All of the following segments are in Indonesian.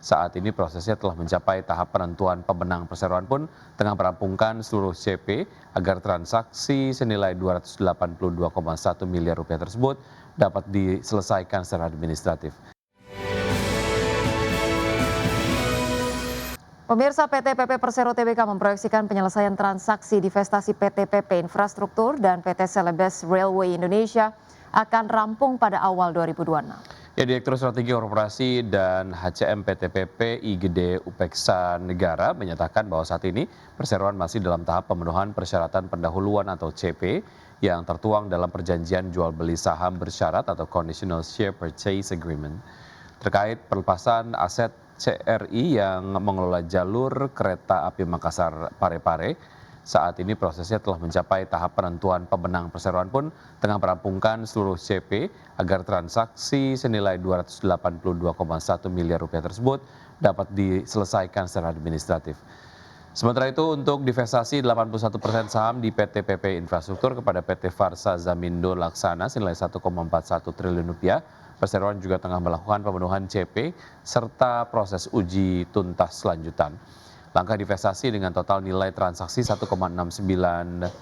Saat ini prosesnya telah mencapai tahap penentuan pemenang. Perseroan pun tengah merampungkan seluruh CP agar transaksi senilai 282,1 miliar rupiah tersebut dapat diselesaikan secara administratif. Pemirsa, PT PP Persero Tbk memproyeksikan penyelesaian transaksi divestasi PT PP Infrastruktur dan PT Celebes Railway Indonesia akan rampung pada awal 2026. Ya, Direktur Strategi Korporasi dan HCM PT PP IGD Upeksa Negara menyatakan bahwa saat ini perseroan masih dalam tahap pemenuhan persyaratan pendahuluan atau CP yang tertuang dalam perjanjian jual beli saham bersyarat atau Conditional Share Purchase Agreement terkait pelepasan aset CRI yang mengelola jalur kereta api Makassar Parepare. Saat ini prosesnya telah mencapai tahap penentuan pemenang. Perseroan pun tengah merampungkan seluruh CP agar transaksi senilai 282,1 miliar rupiah tersebut dapat diselesaikan secara administratif. Sementara itu untuk divestasi 81% saham di PT PP Infrastruktur kepada PT Farsa Zamindo Laksana senilai 1,41 triliun rupiah, perseroan juga tengah melakukan pemenuhan CP serta proses uji tuntas lanjutan. Langkah divestasi dengan total nilai transaksi 1,69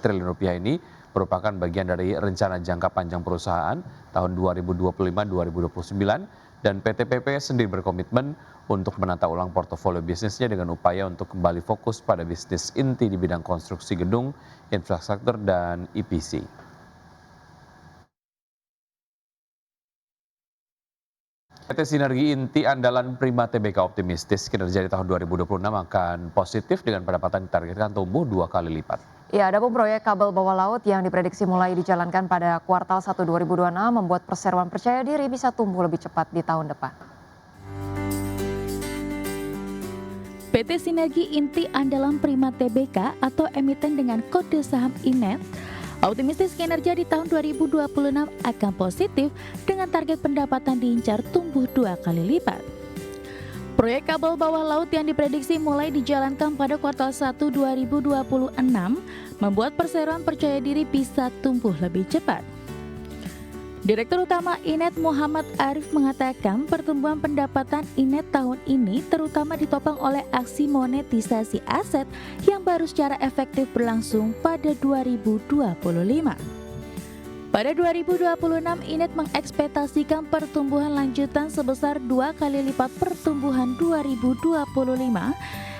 triliun rupiah ini merupakan bagian dari rencana jangka panjang perusahaan tahun 2025-2029 dan PT PP sendiri berkomitmen untuk menata ulang portofolio bisnisnya dengan upaya untuk kembali fokus pada bisnis inti di bidang konstruksi gedung, infrastruktur, dan EPC. PT Sinergi Inti Andalan Prima Tbk optimistis kinerja di tahun 2026 akan positif dengan pendapatan ditargetkan tumbuh 2 kali lipat. Ya, adapun proyek kabel bawah laut yang diprediksi mulai dijalankan pada kuartal 1 2026 membuat perseroan percaya diri bisa tumbuh lebih cepat di tahun depan. PT Sinergi Inti Andalan Prima Tbk atau emiten dengan kode saham INET optimistis kinerja di tahun 2026 akan positif dengan target pendapatan diincar tumbuh 2 kali lipat. Proyek kabel bawah laut yang diprediksi mulai dijalankan pada kuartal 1 2026 membuat perseroan percaya diri bisa tumbuh lebih cepat. Direktur Utama INET Muhammad Arif mengatakan pertumbuhan pendapatan INET tahun ini terutama ditopang oleh aksi monetisasi aset yang baru secara efektif berlangsung pada 2025. Pada 2026, INET mengekspektasikan pertumbuhan lanjutan sebesar 2 kali lipat pertumbuhan 2025.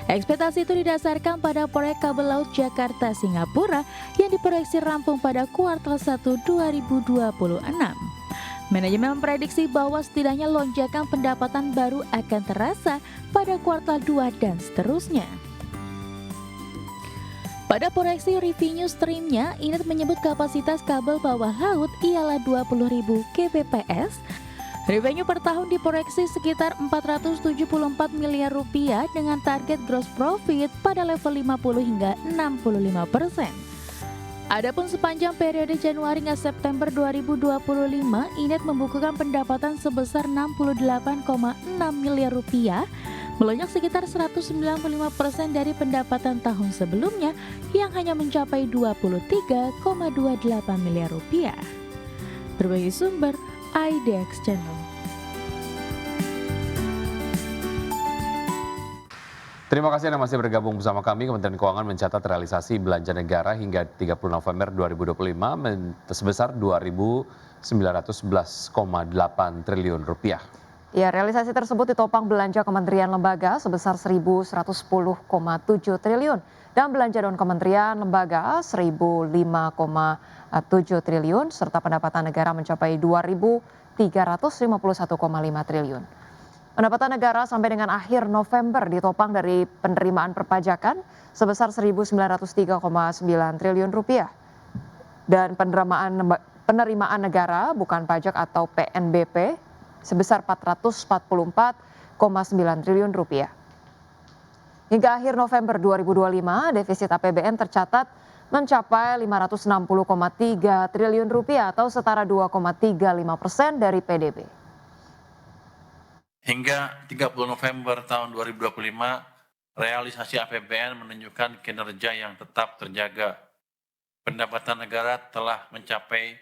Ekspektasi itu didasarkan pada proyek kabel laut Jakarta-Singapura yang diproyeksi rampung pada kuartal 1 2026. Manajemen memprediksi bahwa setidaknya lonjakan pendapatan baru akan terasa pada kuartal 2 dan seterusnya. Pada proyeksi revenue streamnya, INET menyebut kapasitas kabel bawah laut ialah 20.000 kbps. Revenue per tahun diproyeksi sekitar 474 miliar rupiah dengan target gross profit pada level 50 hingga 65%. Adapun sepanjang periode Januari hingga September 2025, INET membukukan pendapatan sebesar 68,6 miliar rupiah, melonjak sekitar 195% dari pendapatan tahun sebelumnya yang hanya mencapai 23,28 miliar rupiah. Berbagai sumber IDX Channel. Terima kasih Anda masih bergabung bersama kami. Kementerian Keuangan mencatat realisasi belanja negara hingga 30 November 2025 sebesar 2.911,8 triliun rupiah. Ya, realisasi tersebut ditopang belanja kementerian lembaga sebesar 1.110,7 triliun dan belanja non-kementerian lembaga 1.005,7 triliun serta pendapatan negara mencapai 2.351,5 triliun. Pendapatan negara sampai dengan akhir November ditopang dari penerimaan perpajakan sebesar 1.903,9 triliun rupiah dan penerimaan negara bukan pajak atau PNBP sebesar 444,9 triliun rupiah. Hingga akhir November 2025, defisit APBN tercatat mencapai 560,3 triliun rupiah atau setara 2,35% dari PDB. Hingga 30 November tahun 2025, realisasi APBN menunjukkan kinerja yang tetap terjaga. Pendapatan negara telah mencapai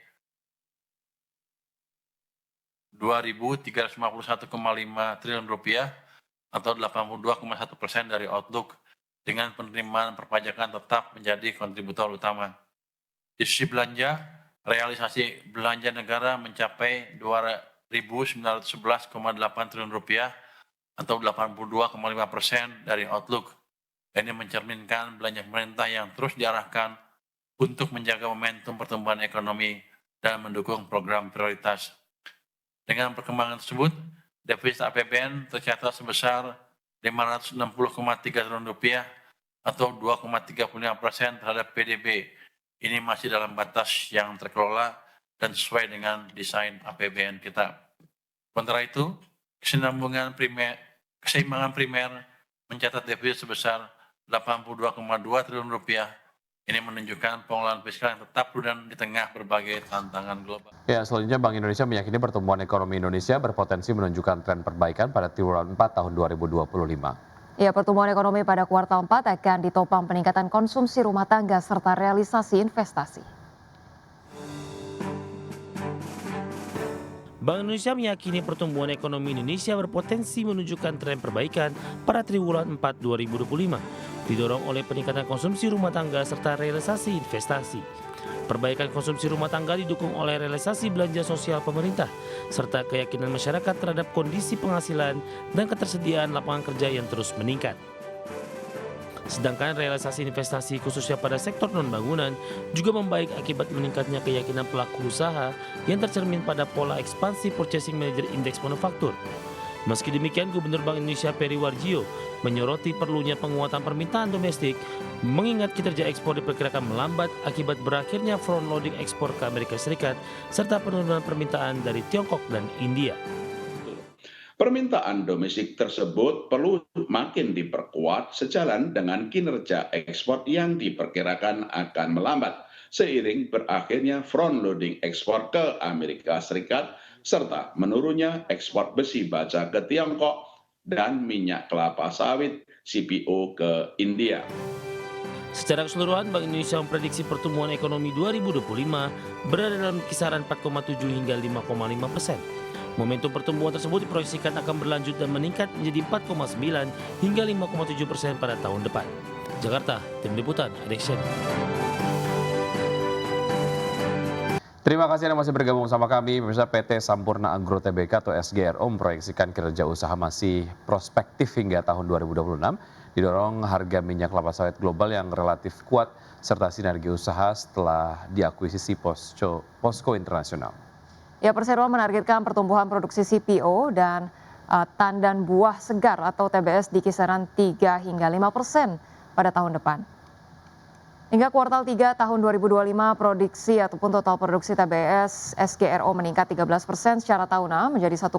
2.351,5 triliun rupiah atau 82,1% dari outlook, dengan penerimaan perpajakan tetap menjadi kontributor utama. Di sisi belanja, realisasi belanja negara mencapai Rp2.911,8 triliun atau 82,5% dari outlook. Ini mencerminkan belanja pemerintah yang terus diarahkan untuk menjaga momentum pertumbuhan ekonomi dan mendukung program prioritas. Dengan perkembangan tersebut, defisit APBN tercatat sebesar Rp560,3 triliun atau 2,35% terhadap PDB. Ini masih dalam batas yang terkelola dan sesuai dengan desain APBN kita. Sementara itu, keseimbangan primer mencatat defisit sebesar Rp82,2 triliun. Ini menunjukkan pengelolaan fiskal yang tetap prudent di tengah berbagai tantangan global. Ya, selanjutnya Bank Indonesia meyakini pertumbuhan ekonomi Indonesia berpotensi menunjukkan tren perbaikan pada triwulan 4 tahun 2025. Ya, pertumbuhan ekonomi pada kuartal 4 akan ditopang peningkatan konsumsi rumah tangga serta realisasi investasi. Bank Indonesia meyakini pertumbuhan ekonomi Indonesia berpotensi menunjukkan tren perbaikan pada triwulan 4 2025, didorong oleh peningkatan konsumsi rumah tangga serta realisasi investasi. Perbaikan konsumsi rumah tangga didukung oleh realisasi belanja sosial pemerintah, serta keyakinan masyarakat terhadap kondisi penghasilan dan ketersediaan lapangan kerja yang terus meningkat. Sedangkan realisasi investasi khususnya pada sektor non-bangunan juga membaik akibat meningkatnya keyakinan pelaku usaha yang tercermin pada pola ekspansi Purchasing Manager Index Manufaktur. Meski demikian, Gubernur Bank Indonesia Peri Warjio menyoroti perlunya penguatan permintaan domestik, mengingat kinerja ekspor diperkirakan melambat akibat berakhirnya front loading ekspor ke Amerika Serikat serta penurunan permintaan dari Tiongkok dan India. Permintaan domestik tersebut perlu makin diperkuat sejalan dengan kinerja ekspor yang diperkirakan akan melambat seiring berakhirnya front loading ekspor ke Amerika Serikat serta menurunnya ekspor besi baja ke Tiongkok dan minyak kelapa sawit CPO ke India. Secara keseluruhan, Bank Indonesia memprediksi pertumbuhan ekonomi 2025 berada dalam kisaran 4,7 hingga 5,5%. Momentum pertumbuhan tersebut diproyeksikan akan berlanjut dan meningkat menjadi 4,9 hingga 5,7% pada tahun depan. Jakarta, Tim Liputan, Adexian. Terima kasih Anda masih bergabung sama kami. Pemirsa, PT Sampurna Agro Tbk atau SGRO memproyeksikan kinerja usaha masih prospektif hingga tahun 2026, didorong harga minyak kelapa sawit global yang relatif kuat serta sinergi usaha setelah diakuisisi Posco Internasional. Ya, perseroan menargetkan pertumbuhan produksi CPO dan tandan buah segar atau TBS di kisaran 3 hingga 5% pada tahun depan. Hingga kuartal 3 tahun 2025, produksi ataupun total produksi TBS SGRO meningkat 13% secara tahunan menjadi 1,2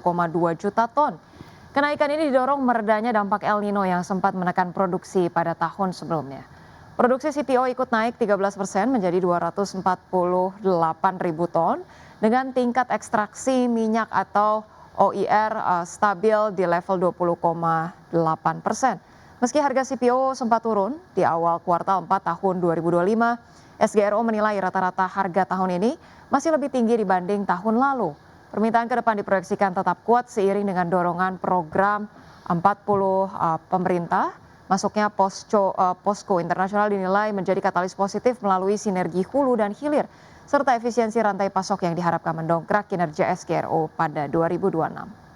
juta ton. Kenaikan ini didorong meredanya dampak El Nino yang sempat menekan produksi pada tahun sebelumnya. Produksi CPO ikut naik 13% menjadi 248 ribu ton dengan tingkat ekstraksi minyak atau OIR stabil di level 20,8%. Meski harga CPO sempat turun di awal kuartal 4 tahun 2025, SGRO menilai rata-rata harga tahun ini masih lebih tinggi dibanding tahun lalu. Permintaan ke depan diproyeksikan tetap kuat seiring dengan dorongan program 40 pemerintah. Masuknya Posco Internasional dinilai menjadi katalis positif melalui sinergi hulu dan hilir, serta efisiensi rantai pasok yang diharapkan mendongkrak kinerja SGRO pada 2026.